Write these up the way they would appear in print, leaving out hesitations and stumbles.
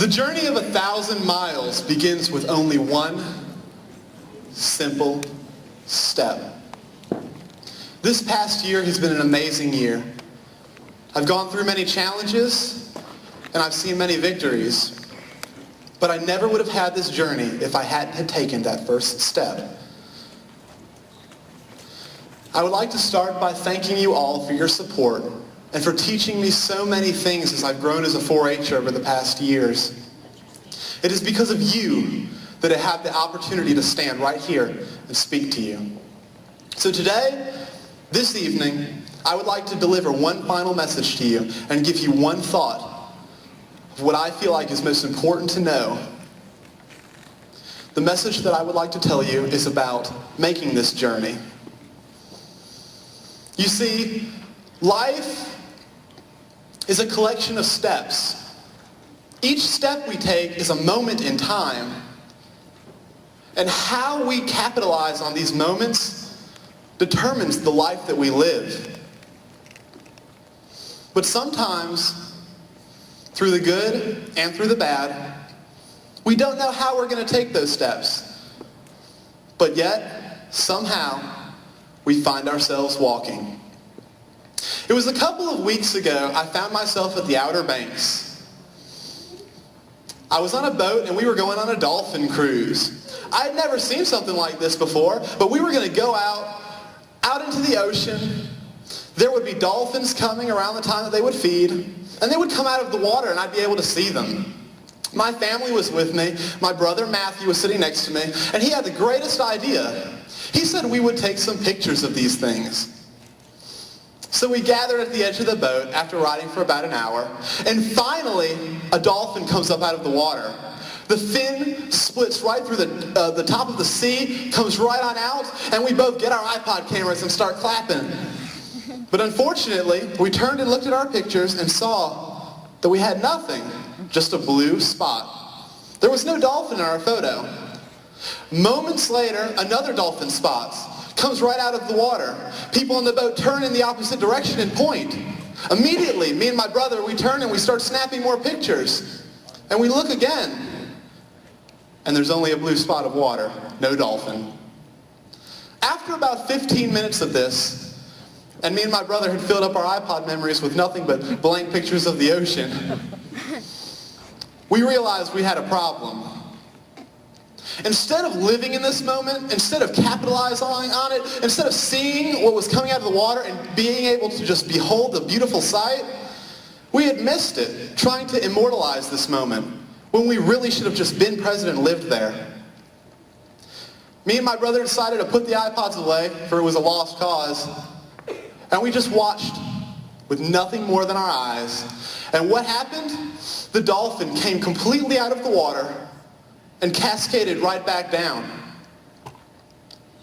The journey of 1,000 miles begins with only one simple step. This past year has been an amazing year. I've gone through many challenges and I've seen many victories, but I never would have had this journey if I hadn't had taken that first step. I would like to start by thanking you all for your support and for teaching me so many things as I've grown as a 4-H'er over the past years. It is because of you that I have the opportunity to stand right here and speak to you. So today, this evening, I would like to deliver one final message to you and give you one thought of what I feel like is most important to know. The message that I would like to tell you is about making this journey. You see, life is a collection of steps. Each step we take is a moment in time. And how we capitalize on these moments determines the life that we live. But sometimes, through the good and through the bad, we don't know how we're going to take those steps. But yet, somehow, we find ourselves walking. It was a couple of weeks ago, I found myself at the Outer Banks. I was on a boat and we were going on a dolphin cruise. I had never seen something like this before, but we were going to go out into the ocean. There would be dolphins coming around the time that they would feed, and they would come out of the water and I'd be able to see them. My family was with me. My brother Matthew was sitting next to me, and he had the greatest idea. He said we would take some pictures of these things. So we gathered at the edge of the boat after riding for about an hour, and finally a dolphin comes up out of the water. The fin splits right through the top of the sea, comes right on out, and we both get our iPod cameras and start clapping. But unfortunately, we turned and looked at our pictures and saw that we had nothing, just a blue spot. There was no dolphin in our photo. Moments later, another dolphin spots. Comes right out of the water. People on the boat turn in the opposite direction and point. Immediately, me and my brother, we turn and we start snapping more pictures. And we look again. And there's only a blue spot of water, no dolphin. After about 15 minutes of this, and me and my brother had filled up our iPod memories with nothing but blank pictures of the ocean, we realized we had a problem. Instead of living in this moment, instead of capitalizing on it, instead of seeing what was coming out of the water and being able to just behold the beautiful sight, we had missed it, trying to immortalize this moment when we really should have just been present and lived there. Me and my brother decided to put the iPods away, for it was a lost cause, and we just watched with nothing more than our eyes. And what happened? The dolphin came completely out of the water and cascaded right back down.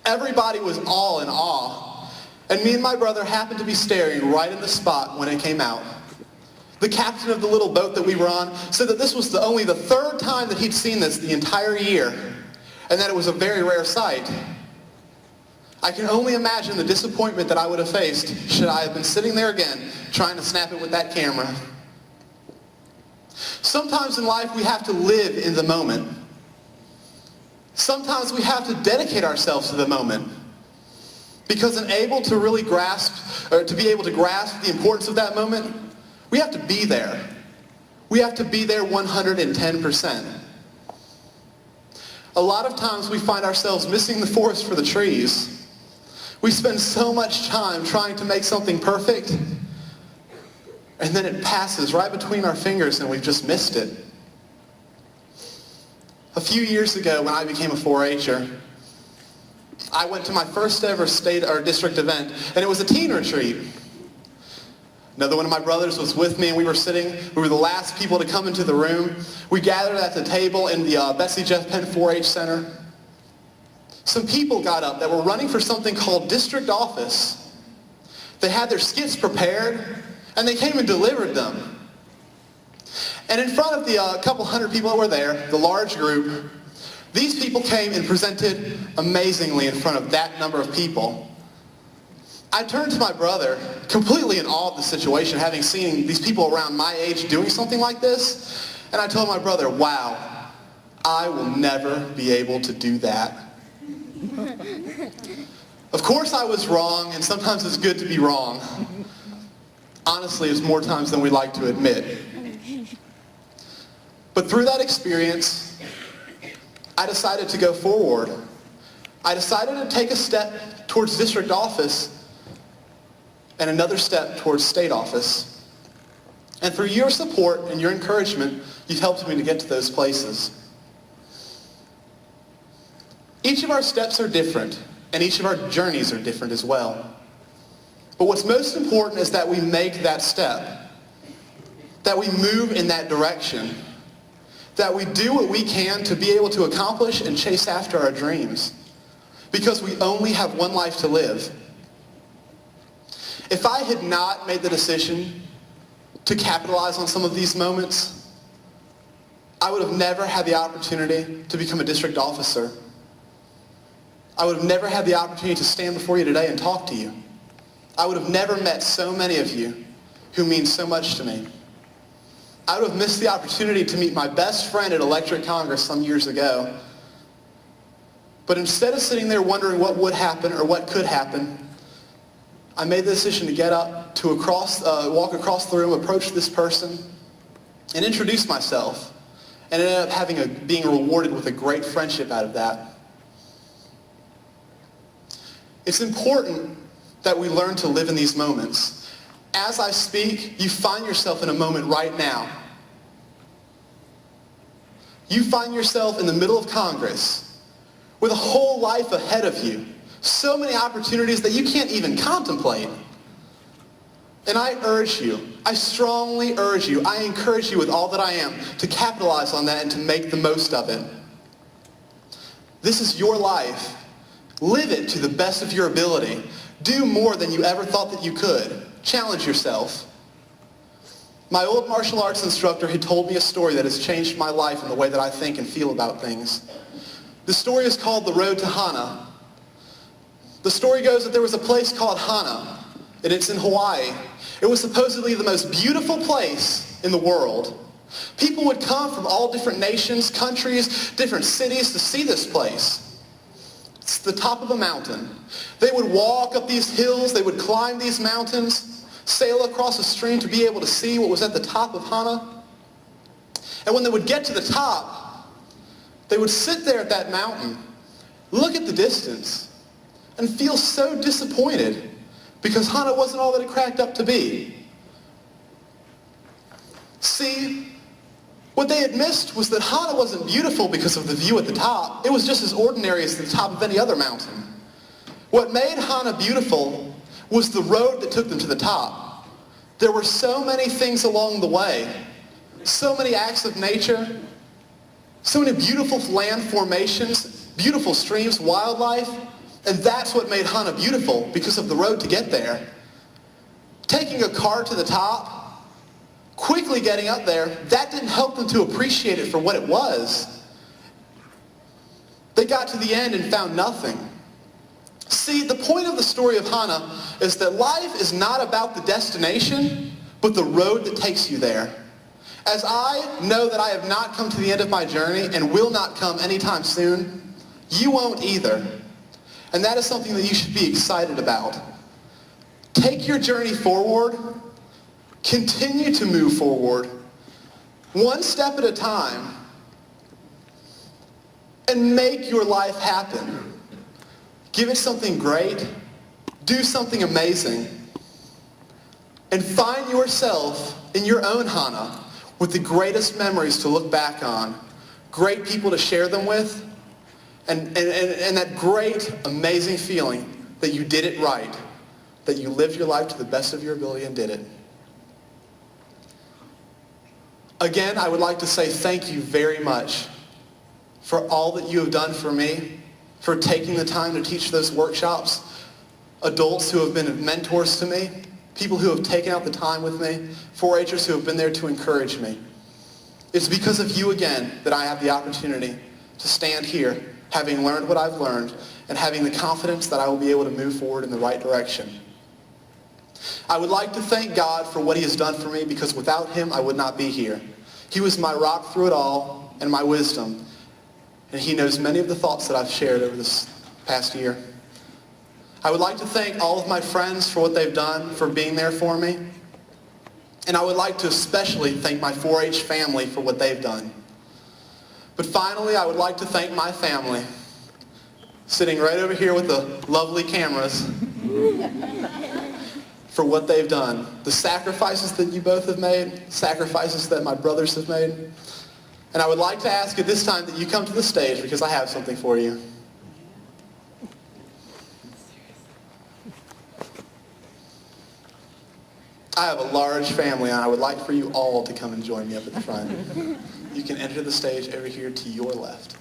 Everybody was all in awe, and me and my brother happened to be staring right in the spot when it came out. The captain of the little boat that we were on said that this was only the third time that he'd seen this the entire year, and that it was a very rare sight. I can only imagine the disappointment that I would have faced should I have been sitting there again trying to snap it with that camera. Sometimes in life we have to live in the moment. Sometimes we have to dedicate ourselves to the moment, because to be able to grasp the importance of that moment, we have to be there. We have to be there 110%. A lot of times we find ourselves missing the forest for the trees. We spend so much time trying to make something perfect, and then it passes right between our fingers and we've just missed it. A few years ago, when I became a 4-H'er, I went to my first ever state or district event, and it was a teen retreat. Another one of my brothers was with me, and we were the last people to come into the room. We gathered at the table in the Bessie Jeff Penn 4-H Center. Some people got up that were running for something called district office. They had their skits prepared, and they came and delivered them. And in front of the couple hundred people that were there, the large group, these people came and presented amazingly in front of that number of people. I turned to my brother, completely in awe of the situation, having seen these people around my age doing something like this, And I told my brother, wow, I will never be able to do that. Of course I was wrong, and sometimes it's good to be wrong. Honestly, it's more times than we like to admit. But through that experience, I decided to go forward. I decided to take a step towards district office and another step towards state office. And through your support and your encouragement, you've helped me to get to those places. Each of our steps are different, and each of our journeys are different as well. But what's most important is that we make that step, that we move in that direction, that we do what we can to be able to accomplish and chase after our dreams, because we only have one life to live. If I had not made the decision to capitalize on some of these moments, I would have never had the opportunity to become a district officer. I would have never had the opportunity to stand before you today and talk to you. I would have never met so many of you who mean so much to me. I would have missed the opportunity to meet my best friend at Electric Congress some years ago. But instead of sitting there wondering what would happen or what could happen, I made the decision to get up, to walk across the room, approach this person, and introduce myself. And ended up being rewarded with a great friendship out of that. It's important that we learn to live in these moments. As I speak, you find yourself in a moment right now. You find yourself in the middle of Congress with a whole life ahead of you. So many opportunities that you can't even contemplate. And I urge you, I strongly urge you, I encourage you with all that I am to capitalize on that and to make the most of it. This is your life. Live it to the best of your ability. Do more than you ever thought that you could. Challenge yourself. My old martial arts instructor had told me a story that has changed my life and the way that I think and feel about things. The story is called The Road to Hana. The story goes that there was a place called Hana, and it's in Hawaii. It was supposedly the most beautiful place in the world. People would come from all different nations, countries, different cities to see this place. It's the top of a mountain. They would walk up these hills, they would climb these mountains, sail across a stream to be able to see what was at the top of Hana. And when they would get to the top, they would sit there at that mountain, look at the distance, and feel so disappointed because Hana wasn't all that it cracked up to be. See, what they had missed was that Hana wasn't beautiful because of the view at the top. It was just as ordinary as the top of any other mountain. What made Hana beautiful was the road that took them to the top. There were so many things along the way, so many acts of nature, so many beautiful land formations, beautiful streams, wildlife, and that's what made Hana beautiful because of the road to get there. Taking a car to the top, quickly getting up there, that didn't help them to appreciate it for what it was. They got to the end and found nothing. See, the point of the story of Hana is that life is not about the destination, but the road that takes you there. As I know that I have not come to the end of my journey and will not come anytime soon, you won't either. And that is something that you should be excited about. Take your journey forward. Continue to move forward, one step at a time, and make your life happen. Give it something great, do something amazing, and find yourself in your own Hana with the greatest memories to look back on, great people to share them with, and that great, amazing feeling that you did it right, that you lived your life to the best of your ability and did it. Again, I would like to say thank you very much for all that you have done for me, for taking the time to teach those workshops, adults who have been mentors to me, people who have taken out the time with me, 4-Hers who have been there to encourage me. It's because of you again that I have the opportunity to stand here, having learned what I've learned, and having the confidence that I will be able to move forward in the right direction. I would like to thank God for what he has done for me because without him, I would not be here. He was my rock through it all and my wisdom. And he knows many of the thoughts that I've shared over this past year. I would like to thank all of my friends for what they've done, for being there for me. And I would like to especially thank my 4-H family for what they've done. But finally, I would like to thank my family, sitting right over here with the lovely cameras, for what they've done. The sacrifices that you both have made, sacrifices that my brothers have made. And I would like to ask at this time that you come to the stage because I have something for you. I have a large family, and I would like for you all to come and join me up at the front. You can enter the stage over here to your left.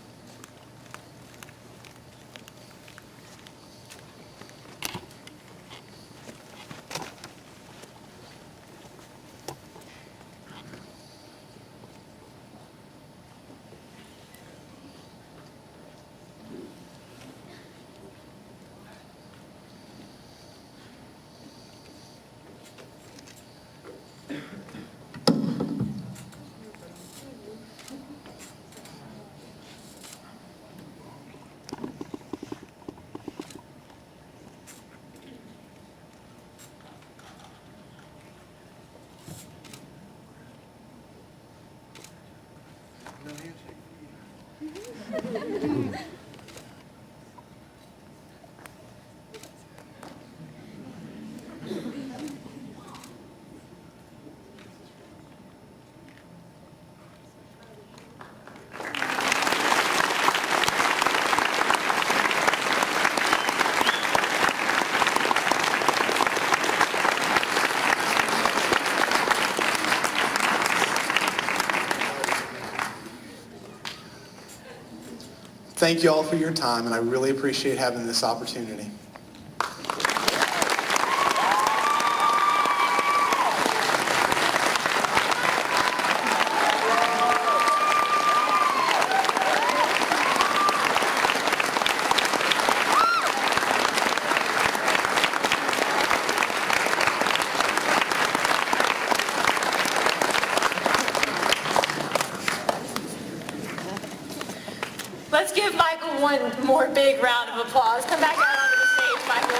Thank you all for your time, and I really appreciate having this opportunity. Let's give Michael one more big round of applause. Come back out onto the stage, Michael.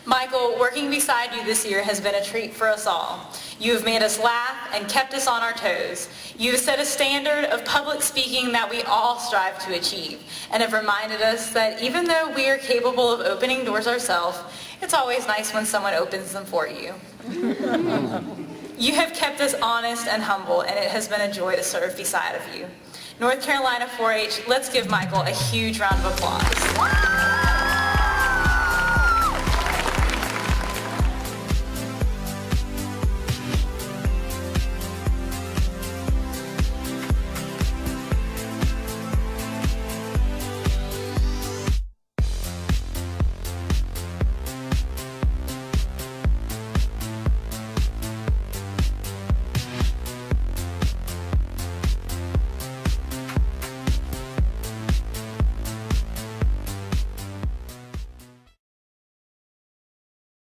Michael, working beside you this year has been a treat for us all. You have made us laugh and kept us on our toes. You have set a standard of public speaking that we all strive to achieve, and have reminded us that even though we are capable of opening doors ourselves, it's always nice when someone opens them for you. You have kept us honest and humble, and it has been a joy to serve beside of you. North Carolina 4-H, let's give Michael a huge round of applause.